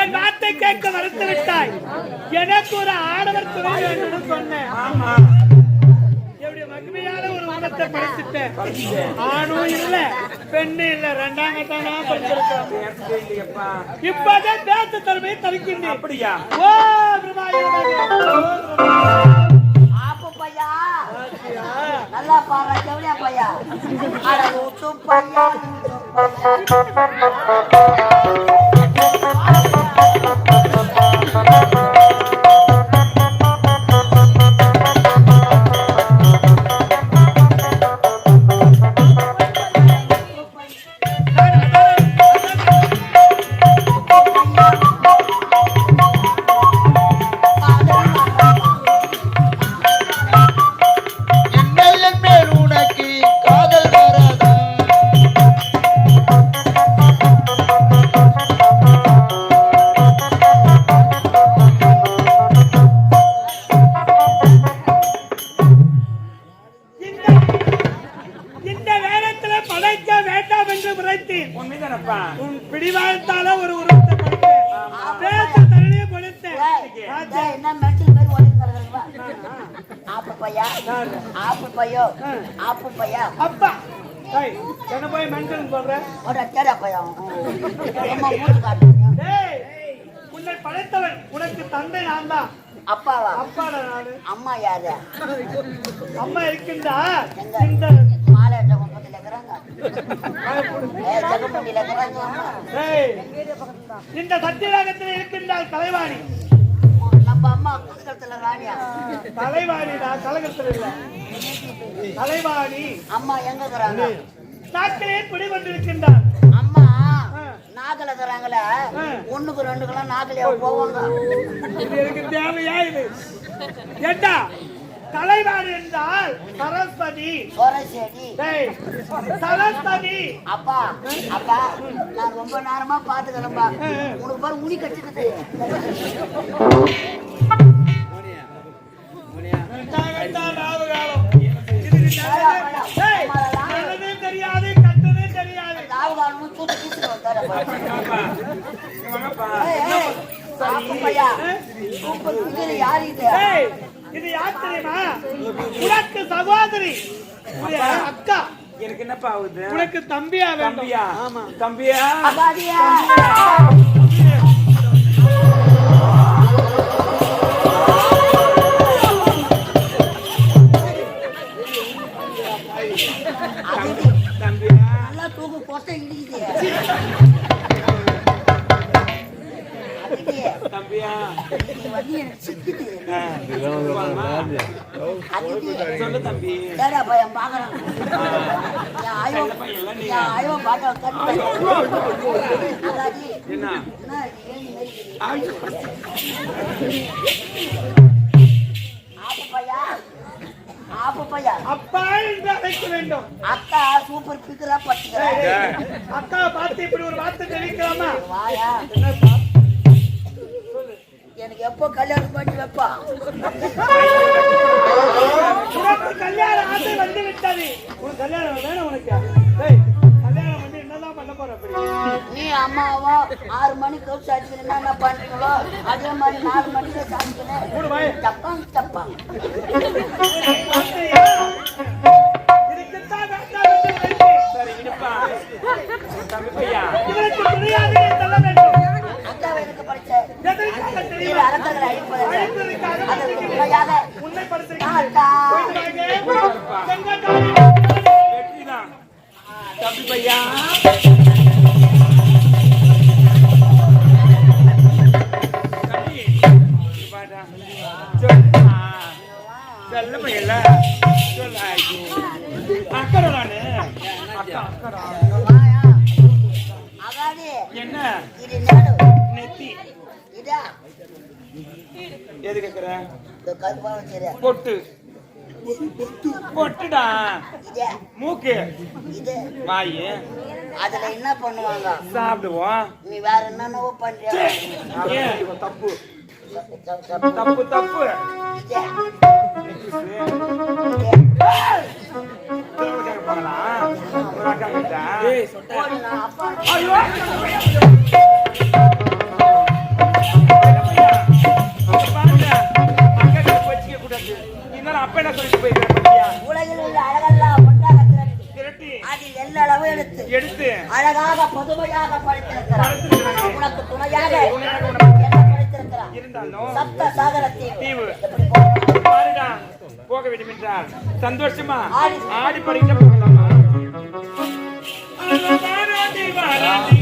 என் வார்த்தை கேட்க மறுத்து விட்டாய். எனக்கு ஒரு ஆடவர் துணை வேண்டும் சொன்னேன். மகிமையான ஒரு உலகத்தை படிச்சுட்டேன். ஆணும் இல்ல பெண்ணு இல்ல, ரெண்டாம் கட்டானா படிச்சிருக்கேன். இப்பதான் பேச திறமையை தவிக்கின்றேன். அப்படியா? ஓ நல்லா பாரு செவடியா பையா. அட ஊத்து பையா. பிடிவாழ்த்தால ஒரு உருவத்தை அப்பா என்ன போய் மென்ஷன் சொல்றேன். உன்னை படைத்தவன், உனக்கு தந்தை நான் தான். அப்பாவா? அப்பாடா நானு. அம்மா யாரு? அம்மா இருக்கின்றா இந்த இந்த சத்தியராகத்தில் இருக்கின்றால் தலைவாணி. நம்ம அம்மா கலகத்துல ராணியா? தலைவாணிடா, கலகத்தில் இல்ல தலைவாணி. அம்மா எங்க இருக்கிறாங்க? நாக்கிலே பிடி கொண்டிருக்கின்றார். அம்மா நாகல இருக்கிறாங்களே, ஒண்ணுக்கு ரெண்டுக்கெல்லாம் நாகலையா போவாங்க. எனக்கு தேவையா இது? ஏண்டா தலைவாணி என்றால் சரஸ்வதி. சரஸ்வதி. அப்பா அப்பா நான் ரொம்ப நேரமா பாத்துக்கிறேன்பா. உனக்கு பாரு உனி கட்டிக்கிட்டு தெரியாது, கட்டதே தெரியாது. ராவுகாலமும் தூக்கி கீச்சு வந்தாரு. யாரு இது? இது யார் தெரியுமா? உனக்கு சகோதரி, அக்கா. எனக்கு என்னப்பா ஆகுது? உனக்கு தம்பியா? தம்பியா? ஆமா தம்பியா. நல்லா தூக்கு போட்ட இடிக்குது. தம்பியா வந்து எனக்கு சிக்கிட்டு சொல்லு தம்பி. ஏடா பையன் பாக்குறான். ஐயோ பாக்க என்ன அப்பா என்று அழைக்க வேண்டும். அக்கா சூப்பர் பிக்கரா பட்டுக்கிறேன். அக்கா பார்த்து இப்படி ஒரு வார்த்தை தெரிவிக்கலாமா? எனக்கு எப்போ கல்யாணம் பண்ணி வைப்பா? உனக்கு கல்யாணம் ஆசை வந்து விட்டது. உனக்கு கல்யாணம் வேணும். உனக்கு கல்யாணம் பண்ணி என்னதான் பண்ண போற? நீ அம்மாவா 6 மணிக்கு சாப்பிட்டு என்ன பண்ணுங்களோ அதே மாதிரி 4 மணிக்கு சாப்பிட்டுனேன். தப்பாங்க தப்பாங்க. சரி இருப்பா தம்பி பையா. இதற்கு தெரியாது சொல்ல வேண்டும். அக்கா எனக்கு படிச்சேன். அரக்கங்களை அழிப்பதற்காக உன்னை வெற்றிதான் தம்பி பையா. சொல்ல பையல சொல்ல அக்கறை நானு. என்ன நெத்தி எது கேக்குற? பொட்டு பொட்டுடா. மூக்கு வாயு அதுல என்ன பண்ணுவாங்க? சாப்பிடுவோம். நீ வேற என்னென்னவோ பண்றியா? தப்பு தப்பு தப்பு. போடு, நான் அப்பா ஐயோ பாருங்க அக்கா வச்சுக்க கூடாது இருந்தாலும் அப்ப என்ன சொல்லிட்டு போயிருக்கேன் பத்தியா உலகில் உள்ள அழகெல்லாம் ஒன்றாக திரட்டி திரட்டி அதில் எல்லளவு எடுத்து அழகாக பொதுமையாக படைத்திருக்கிறார். உனக்கு துணையாக என்ன படைத்திருக்கிறார்? இருந்தாலும் சப்த சாகர தீவு எப்படி போகணும்? பாருடா போக வேண்டும் என்றால் சந்தோஷமா ஆடி படிக்க போகலாமா வாராண்டி வாராண்டி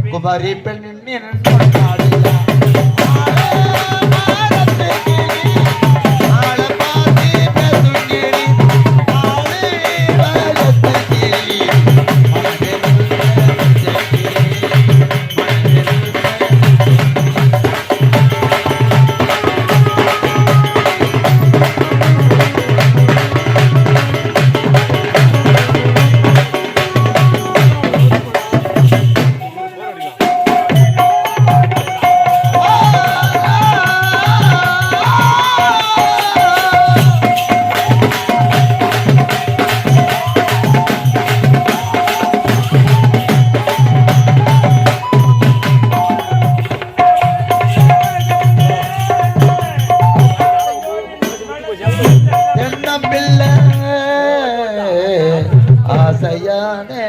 குமரி பெண்ணின் கொண்டாடியா ஆசையானே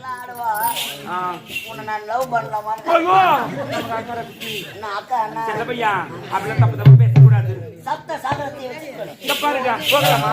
எல்லாம் ஆடுவா ஆ. உன்னை நான் லவ் பண்ணலாமா ஐயோ நான் அக்கா அண்ணா செல்ல பையா அப்படிலாம் தப்பு தப்பு பேசக்கூடாது சப்த சாகரத்தை வச்சுக்கணும் இங்க பாருங்க போகலாமா